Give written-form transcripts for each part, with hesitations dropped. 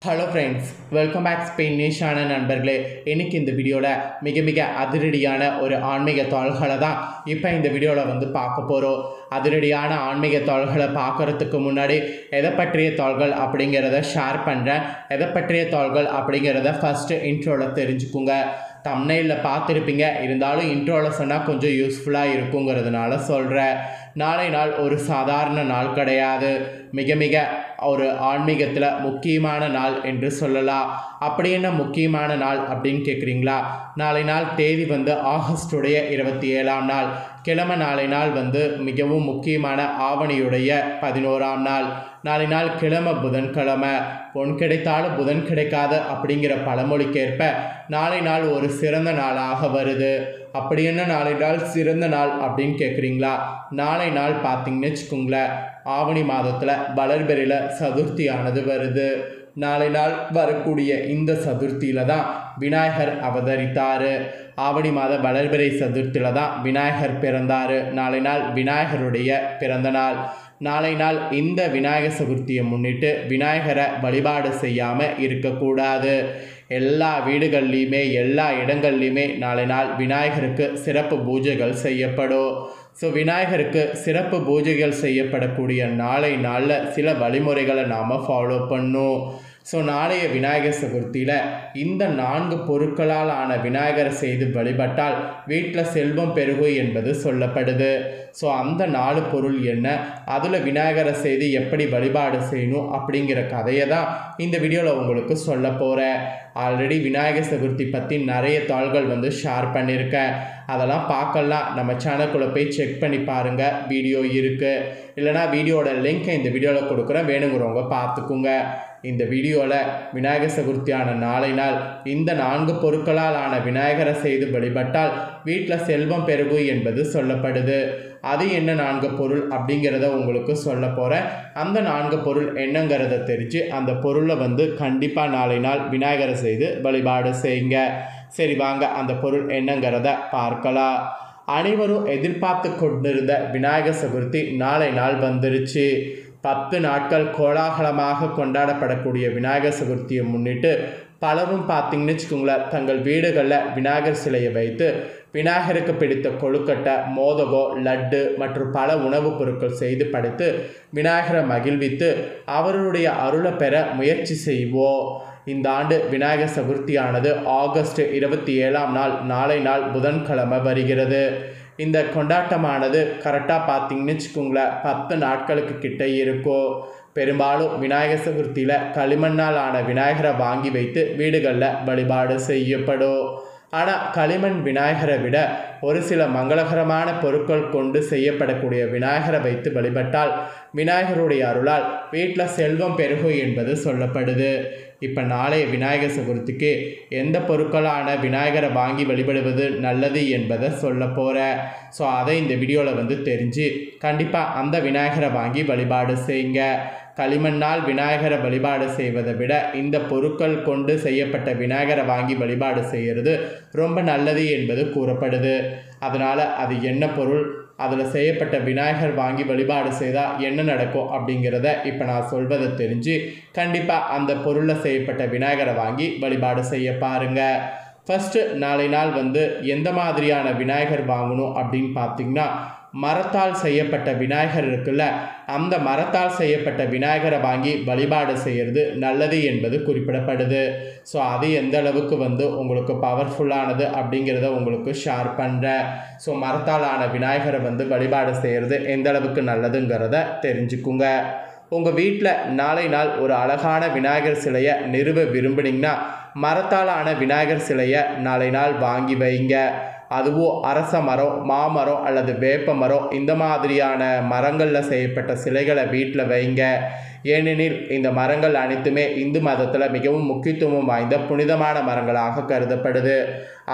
Hello friends, welcome back Spain நேஷான நண்பர்களே. இன்றைக்கி இந்த வீடியோவில் மிக அதிரடியான ஒரு ஆன்மீக தாள்களை தான் இப்போ இந்த வீடியோவில் பார்க்க போகிறோம். அதிரடியான ஆன்மீக தாள்களை பார்க்குறதுக்கு முன்னாடி எதை பற்றிய தாள்கள் அப்படிங்கிறத ஷேர் பண்ணுறேன். எதை பற்றிய தாள்கள் அப்படிங்கிறத ஃபஸ்ட்டு இன்ட்ரோவில் தெரிஞ்சுக்குங்க. தம்ப்நெயிலில் பார்த்துருப்பீங்க, இருந்தாலும் இன்ட்ரோவில் சொன்னால் கொஞ்சம் யூஸ்ஃபுல்லாக இருக்குங்கிறதுனால சொல்கிறேன். நாளை நாள் ஒரு சாதாரண நாள் கிடையாது, மிக ஒரு ஆன்மீகத்தில் முக்கியமான நாள் என்று சொல்லலாம். அப்படி என்ன முக்கியமான நாள் அப்படின்னு கேட்குறீங்களா? நாளை நாள் தேதி ஆகஸ்டுடைய 27ஆம் நாள், கிழமை. நாளை நாள் மிகவும் முக்கியமான ஆவணியுடைய 11ஆம் நாள். நாளை நாள் கிழமை புதன்கிழமை. பொன் கிடைத்தாலும் புதன் கிடைக்காது அப்படிங்கிற பழமொழிக்கேற்ப நாளை நாள் ஒரு சிறந்த நாளாக வருது. அப்படி என்ன நாளை நாள் சிறந்த நாள் அப்படின்னு கேட்குறீங்களா? நாளை நாள் பார்த்தீங்கன்னு வச்சுக்கோங்களேன், ஆவணி மாதத்தில் வளர்பிறையில் சதுர்த்தியானது வருது. நாளை நாள் வரக்கூடிய இந்த சதுர்த்தியில் தான் விநாயகர் அவதரித்தார். ஆவணி மாத வளர்பிறை சதுர்த்தியில் தான் விநாயகர் பிறந்தார். நாளை நாள் விநாயகருடைய பிறந்த நாள். நாளை நாள் இந்த விநாயகர் சதுர்த்தியை முன்னிட்டு விநாயகரை வழிபாடு செய்யாமல் இருக்கக்கூடாது. எல்லா வீடுகள்லையுமே எல்லா இடங்கள்லையுமே நாளை நாள் விநாயகருக்கு சிறப்பு பூஜைகள் செய்யப்படும். ஸோ விநாயகருக்கு சிறப்பு பூஜைகள் செய்யப்படக்கூடிய நாளை நாளில் சில வழிமுறைகளை நாம் ஃபாலோ பண்ணணும். ஸோ நாளைய விநாயகர் சதுர்த்தியில் இந்த 4 பொருட்களால் ஆன விநாயகரை செய்து வழிபட்டால் வீட்டில் செல்வம் பெருகும் என்பது சொல்லப்படுது. ஸோ அந்த 4 பொருள் என்ன, அதில் விநாயகரை செய்து எப்படி வழிபாடு செய்யணும் அப்படிங்கிற கதையை தான் இந்த வீடியோவில் உங்களுக்கு சொல்ல போகிறேன். ஆல்ரெடி விநாயகர் சதுர்த்தி பற்றி நிறைய தாள்கள் ஷேர் பண்ணியிருக்கேன். அதெல்லாம் பார்க்கலாம், நம்ம சேனலுக்குள்ளே போய் செக் பண்ணி பாருங்கள், வீடியோ இருக்குது. இல்லைனா வீடியோட லிங்க்கை இந்த வீடியோவில் கொடுக்குறேன், வேணுங்கிறவங்க பார்த்துக்குங்க. இந்த வீடியோவில் விநாயகர் சதுர்த்தியான நாளை நாள் இந்த 4 பொருட்களால் ஆன விநாயகரை செய்து வழிபட்டால் வீட்டில் செல்வம் பெருகும் என்பது சொல்லப்படுது. அது என்ன 4 பொருள் அப்படிங்கிறத உங்களுக்கு சொல்ல போகிறேன். அந்த 4 பொருள் என்னங்கிறத தெரிஞ்சு அந்த பொருளை கண்டிப்பாக நாளை நாள் விநாயகரை செய்து வழிபாடு செய்யுங்க. சரி, வாங்க அந்த பொருள் என்னங்கிறத பார்க்கலாம். அனைவரும் எதிர்பார்த்து கொண்டிருந்த விநாயகர் சதுர்த்தி நாளை நாள் வந்துருச்சு. 10 நாட்கள் கோலாகலமாக கொண்டாடப்படக்கூடிய விநாயகர் சதுர்த்தியை முன்னிட்டு பலரும் பார்த்தீங்கன்னு வச்சுக்கோங்களேன், தங்கள் வீடுகளில் விநாயகர் சிலையை வைத்து விநாயகருக்கு பிடித்த கொழுக்கட்டை, மோதகம், லட்டு மற்றும் பல உணவுப் பொருட்கள் செய்து படைத்து விநாயகரை மகிழ்வித்து அவருடைய அருளை பெற முயற்சி செய்வோம். இந்த ஆண்டு விநாயகர் சதுர்த்தியானது ஆகஸ்ட் 27ஆம் நாள், நாளை நாள் புதன்கிழமை வருகிறது. இந்த கொண்டாட்டமானது கரெக்டாக பார்த்தீங்கன்னு வச்சுக்கோங்களேன் 10 நாட்களுக்கு கிட்ட இருக்கும். பெரும்பாலும் விநாயகர் சதுர்த்தியில் களிமண்ணால் ஆன விநாயகரை வாங்கி வைத்து வீடுகளில் வழிபாடு செய்யப்படும். ஆனால் களிமண் விநாயகரை விட ஒரு சில மங்களகரமான பொருட்கள் கொண்டு செய்யப்படக்கூடிய விநாயகரை வைத்து வழிபட்டால் விநாயகருடைய அருளால் வீட்டில் செல்வம் பெருகும் என்பது சொல்லப்படுது. இப்போ நாளைய விநாயகர் சதுர்த்திக்கு எந்த பொருட்களான விநாயகரை வாங்கி வழிபடுவது நல்லது என்பதை சொல்ல போகிறேன். ஸோ அதை இந்த வீடியோவில் தெரிஞ்சு கண்டிப்பாக அந்த விநாயகரை வாங்கி வழிபாடு செய்யுங்க. களிமண்ணால் விநாயகரை வழிபாடு செய்வதை விட இந்த பொருட்கள் கொண்டு செய்யப்பட்ட விநாயகரை வாங்கி வழிபாடு செய்கிறது ரொம்ப நல்லது என்பது கூறப்படுது. அதனால் அது என்ன பொருள், அதில் செய்யப்பட்ட விநாயகர் வாங்கி வழிபாடு செய்தால் என்ன நடக்கும் அப்படிங்கிறத இப்போ நான் சொல்வதை தெரிஞ்சு கண்டிப்பாக அந்த பொருளில் செய்யப்பட்ட விநாயகரை வாங்கி வழிபாடு செய்ய பாருங்கள். ஃபஸ்ட்டு நாளை நாள் எந்த மாதிரியான விநாயகர் வாங்கணும் அப்படின்னு பார்த்திங்கன்னா, மரத்தால் செய்யப்பட்ட விநாயகர் இருக்குல்ல, அந்த மரத்தால் செய்யப்பட்ட விநாயகரை வாங்கி வழிபாடு செய்கிறது நல்லது என்பது குறிப்பிடப்படுது. ஸோ அது எந்த அளவுக்கு உங்களுக்கு பவர்ஃபுல்லானது அப்படிங்கிறத உங்களுக்கு ஷேர் பண்ணுறேன். ஸோ மரத்தால் ஆன விநாயகரை வழிபாடு செய்கிறது எந்த அளவுக்கு நல்லதுங்கிறத தெரிஞ்சுக்குங்க. உங்கள் வீட்டில் நாளை நாள் ஒரு அழகான விநாயகர் சிலையை நிறுவ விரும்புனீங்கன்னா மரத்தால் ஆன விநாயகர் சிலையை நாளை நாள் வாங்கி வைங்க. அதுவும் அரச மரம், மாமரம் அல்லது வேப்ப மரம் இந்த மாதிரியான மரங்களில் செய்யப்பட்ட சிலைகளை வீட்டில் வைங்க. ஏனெனில் இந்த மரங்கள் அனைத்துமே இந்து மதத்தில் மிகவும் முக்கியத்துவம் வாய்ந்த புனிதமான மரங்களாக கருதப்படுது.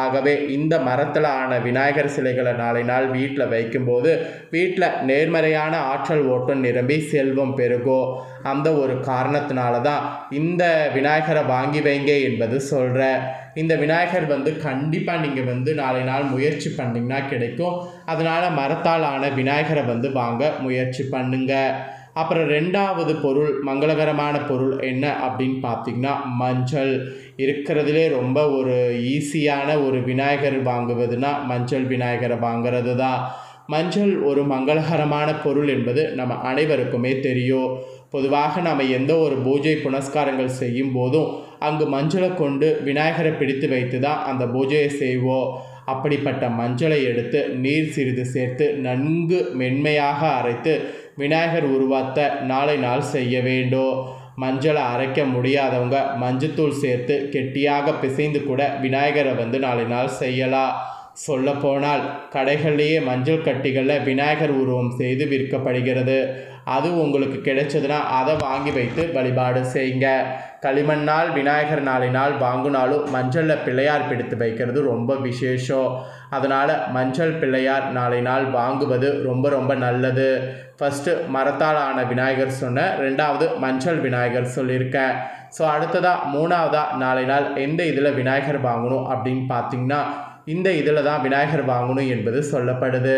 ஆகவே இந்த மரத்தில் ஆன விநாயகர் சிலைகளை நாளை நாள் வீட்டில் வைக்கும்போது வீட்டில் நேர்மறையான ஆற்றல் ஓட்டம் நிரம்பி செல்வம் பெருகும். அந்த ஒரு காரணத்தினால தான் இந்த விநாயகரை வாங்கி வைங்க என்பது சொல்கிறேன். இந்த விநாயகர் கண்டிப்பாக நீங்கள் நாளை நாள் முயற்சி பண்ணிங்கன்னா கிடைக்கும். அதனால் மரத்தால் ஆன விநாயகரை வாங்க முயற்சி பண்ணுங்க. அப்புறம் ரெண்டாவது பொருள் மங்களகரமான பொருள் என்ன அப்படின்னு பார்த்திங்கன்னா மஞ்சள். இருக்கிறதுலே ரொம்ப ஒரு ஈஸியான ஒரு விநாயகர் வாங்குவதுனா மஞ்சள் விநாயகரை வாங்கிறது தான். மஞ்சள் ஒரு மங்களகரமான பொருள் என்பது நம்ம அனைவருக்குமே தெரியும். பொதுவாக நம்ம எந்த ஒரு பூஜை புனஸ்காரங்கள் செய்யும் போதும் அங்கு மஞ்சளை கொண்டு விநாயகரை பிடித்து வைத்து தான் அந்த பூஜையை செய்வோம். அப்படிப்பட்ட மஞ்சளை எடுத்து நீர் சிறிது சேர்த்து நன்கு மென்மையாக அரைத்து விநாயகர் உருவாத்த நாளை நாள் செய்ய வேண்டும். மஞ்சளை அரைக்க முடியாதவங்க மஞ்சத்தூள் சேர்த்து கெட்டியாக பிசைந்து கூட விநாயகரை நாளை நாள் செய்யலாம். சொல்லப்போனால் கடைகள்லேயே மஞ்சள் கட்டிகளில் விநாயகர் உருவம் செய்து விற்கப்படுகிறது. அது உங்களுக்கு கிடைச்சதுன்னா அதை வாங்கி வைத்து வழிபாடு செய்யுங்க. களிமண்ணால் விநாயகர் நாளை நாள் வாங்கினாலும் மஞ்சளில் பிள்ளையார் பிடித்து வைக்கிறது ரொம்ப விசேஷம். அதனால் மஞ்சள் பிள்ளையார் நாளை நாள் வாங்குவது ரொம்ப ரொம்ப நல்லது. ஃபஸ்ட்டு மரத்தால் ஆன விநாயகர் சொன்னேன், ரெண்டாவது மஞ்சள் விநாயகர் சொல்லியிருக்கேன். ஸோ அடுத்ததாக மூணாவதாக நாளை நாள் எந்த இதில் விநாயகர் வாங்கணும் அப்படின்னு பார்த்திங்கன்னா இந்த இதில் தான் விநாயகர் வாங்கணும் என்பது சொல்லப்படுது.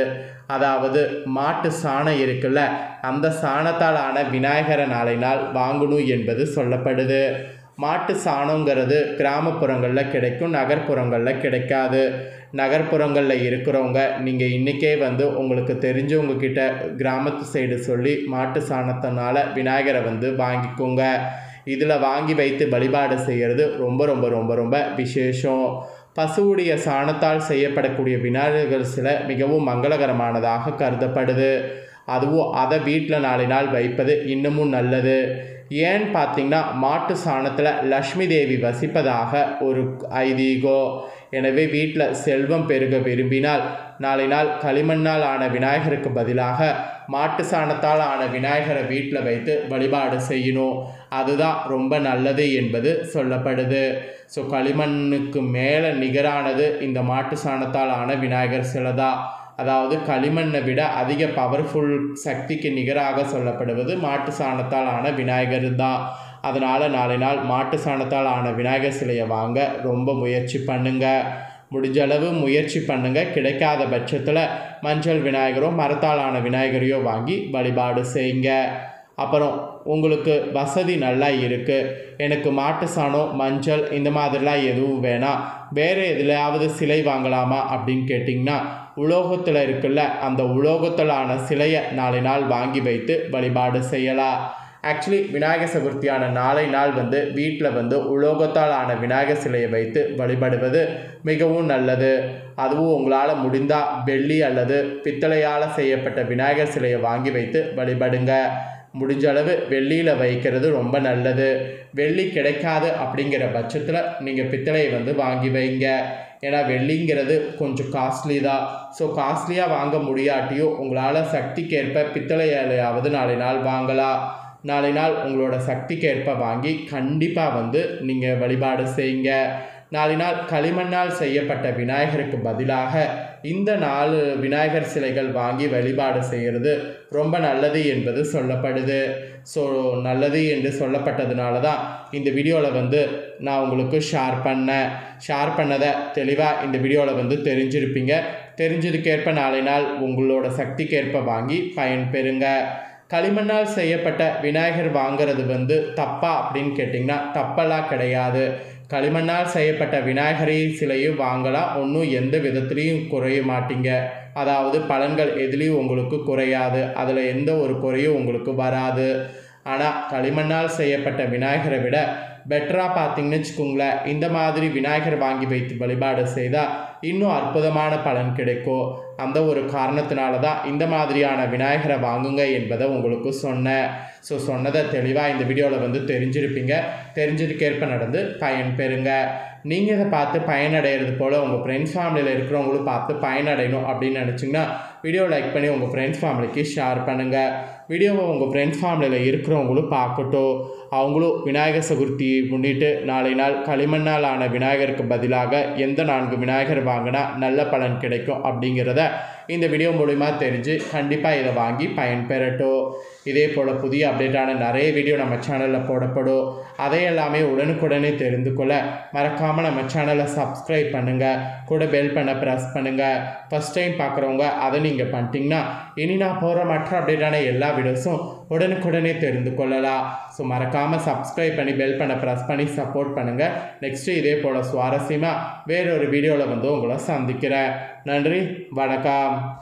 அதாவது மாட்டு சாணம் இருக்குல்ல, அந்த சாணத்தால் ஆன விநாயகரை நாளை நாள் வாங்கணும் என்பது சொல்லப்படுது. மாட்டு சாணங்கிறது கிராமப்புறங்களில் கிடைக்கும், நகர்ப்புறங்களில் கிடைக்காது. நகர்ப்புறங்களில் இருக்கிறவங்க நீங்கள் இன்றைக்கே உங்களுக்கு தெரிஞ்சவங்க கிட்ட கிராமத்து சைடு சொல்லி மாட்டு சாணத்தினால விநாயகரை வாங்கிக்கோங்க. இதில் வாங்கி வைத்து வழிபாடு செய்கிறது ரொம்ப ரொம்ப ரொம்ப ரொம்ப விசேஷம். பசுவுடைய சாணத்தால் செய்யப்படக்கூடிய விநாயகர் சிலை மிகவும் மங்களகரமானதாக கருதப்படுது. அதுவும் அதை வீட்டில் நாளை நாள் வைப்பது இன்னமும் நல்லது. ஏன்னு பார்த்திங்கன்னா மாட்டு சாணத்தில் லக்ஷ்மி தேவி வசிப்பதாக ஒரு ஐதீகம். எனவே வீட்டில் செல்வம் பெருக விரும்பினால் நாளை நாள் களிமண்ணால் ஆன விநாயகருக்கு பதிலாக மாட்டு சாணத்தால் ஆன விநாயகரை வீட்டில் வைத்து வழிபாடு செய்யணும். அதுதான் ரொம்ப நல்லது என்பது சொல்லப்படுது. ஸோ களிமண்ணுக்கு மேலே நிகரானது இந்த மாட்டு சாணத்தால் ஆன விநாயகர் சிலை தான். அதாவது களிமண்ணை விட அதிக பவர்ஃபுல் சக்திக்கு நிகராக சொல்லப்படுவது மாட்டு சாணத்தால் ஆன விநாயகர் தான். அதனால் நாளை நாள் மாட்டு சாணத்தால் ஆன விநாயகர் சிலையை வாங்க ரொம்ப முயற்சி பண்ணுங்கள். முடிஞ்சளவு முயற்சி பண்ணுங்கள். கிடைக்காத பட்சத்தில் மஞ்சள் விநாயகரோ மரத்தால் ஆன விநாயகரையோ வாங்கி வழிபாடு செய்யுங்க. அப்புறம் உங்களுக்கு வசதி நல்லா இருக்குது, எனக்கு மாட்டு சாணம் மஞ்சள் இந்த மாதிரிலாம் எதுவும் வேணாம், வேறு எதுலையாவது சிலை வாங்கலாமா அப்படின்னு கேட்டிங்கன்னா உலோகத்தில் இருக்குல்ல, அந்த உலோகத்திலான சிலையை நாளை நாள் வாங்கி வைத்து வழிபாடு செய்யலாம். ஆக்சுவலி விநாயகர் சதுர்த்தியான நாளை நாள் வீட்டில் உலோகத்தால் ஆன விநாயகர் சிலையை வைத்து வழிபடுவது மிகவும் நல்லது. அதுவும் உங்களால் முடிந்தால் வெள்ளி அல்லது பித்தளையால் செய்யப்பட்ட விநாயகர் சிலையை வாங்கி வைத்து வழிபடுங்க. முடிஞ்ச அளவு வெள்ளியில் வைக்கிறது ரொம்ப நல்லது. வெள்ளி கிடைக்காது அப்படிங்கிற பட்சத்தில் நீங்கள் பித்தளையை வாங்கி வைங்க. ஏன்னா வெள்ளிங்கிறது கொஞ்சம் காஸ்ட்லி தான். ஸோ காஸ்ட்லியாக வாங்க முடியாட்டியும் உங்களால் சக்திக்கேற்ப பித்தளையாவது நாளை நாள் வாங்கலாம். நாளை நாள் உங்களோட சக்திக்கேற்ப வாங்கி கண்டிப்பாக நீங்கள் வழிபாடு செய்யுங்க. நாளை நாள் களிமண்ணால் செய்யப்பட்ட விநாயகருக்கு பதிலாக இந்த 4 விநாயகர் சிலைகள் வாங்கி வழிபாடு செய்கிறது ரொம்ப நல்லது என்பது சொல்லப்படுது. ஸோ நல்லது என்று சொல்லப்பட்டதுனால தான் இந்த வீடியோவில் நான் உங்களுக்கு ஷேர் பண்ணதை தெளிவாக இந்த வீடியோவில் தெரிஞ்சிருப்பீங்க. தெரிஞ்சதுக்கேற்ப நாளை நாள் உங்களோட சக்திக்கேற்ப வாங்கி பயன்பெறுங்க. களிமண்ணால் செய்யப்பட்ட விநாயகர் வாங்கிறது தப்பா அப்படின்னு கேட்டிங்கன்னா தப்பெல்லாம் கிடையாது. களிமண்ணால் செய்யப்பட்ட விநாயகரை சிலையும் வாங்கலாம், ஒன்றும் எந்த விதத்துலேயும் குறைய மாட்டீங்க. அதாவது பலன்கள் எதுலேயும் உங்களுக்கு குறையாது, அதில் எந்த ஒரு குறையும் உங்களுக்கு வராது. ஆனால் களிமண்ணால் செய்யப்பட்ட விநாயகரை விட பெட்டராக பார்த்தீங்கன்னு வச்சுக்கோங்களேன், இந்த மாதிரி விநாயகர் வாங்கி வைத்து வழிபாடு செய்தால் இன்னும் அற்புதமான பலன் கிடைக்கும். அந்த ஒரு காரணத்தினால தான் இந்த மாதிரியான விநாயகரை வாங்குங்க என்பதை உங்களுக்கு சொன்னேன். ஸோ சொன்னதை தெளிவாக இந்த வீடியோவில் தெரிஞ்சிருப்பீங்க. தெரிஞ்சதுக்கேற்ப நடந்து பயன் பெறுங்க. நீங்கள் இதை பார்த்து பயனடைகிறது போல் உங்கள் ஃப்ரெண்ட்ஸ் ஃபேமிலியில் இருக்கிறவங்களும் பார்த்து பயனடையணும் அப்படின்னு நினச்சிங்கன்னா வீடியோ லைக் பண்ணி உங்கள் ஃப்ரெண்ட்ஸ் ஃபேமிலிக்கு ஷேர் பண்ணுங்கள். வீடியோவை உங்கள் ஃப்ரெண்ட்ஸ் ஃபேமிலியில் இருக்கிறவங்களும் பார்க்கட்டும். அவங்களும் விநாயகர் சதுர்த்தி முன்னிட்டு நாளை நாள் களிமண்ணால் ஆன விநாயகருக்கு பதிலாக எந்த 4 விநாயகர் வாங்கினா நல்ல பலன் கிடைக்கும் அப்படிங்கிறத இந்த வீடியோ மூலிமா தெரிஞ்சு கண்டிப்பாக இதை வாங்கி பயன்பெறட்டும். இதே போல் புதிய அப்டேட்டான நிறைய வீடியோ நம்ம சேனலில் போடப்படும். அதை எல்லாமே உடனுக்குடனே தெரிந்து கொள்ள மறக்காமல் நம்ம சேனலை சப்ஸ்கிரைப் பண்ணுங்கள், கூட பெல் பண்ண ப்ரெஸ் பண்ணுங்கள். ஃபஸ்ட் டைம் பார்க்குறவங்க அதை நீங்கள் பண்ணிட்டீங்கன்னா இனி நான் போகிற மற்ற அப்டேட்டான எல்லா வீடியோஸும் உடனுக்குடனே தெரிந்து கொள்ளலாம். ஸோ மறக்காமல் சப்ஸ்கிரைப் பண்ணி பெல் பண்ண ப்ரெஸ் பண்ணி சப்போர்ட் பண்ணுங்கள். நெக்ஸ்ட்டு இதே போல் சுவாரஸ்யமாக வேறொரு வீடியோவில் வந்து உங்களை சந்திக்கிறேன். நன்றி, வணக்கம்.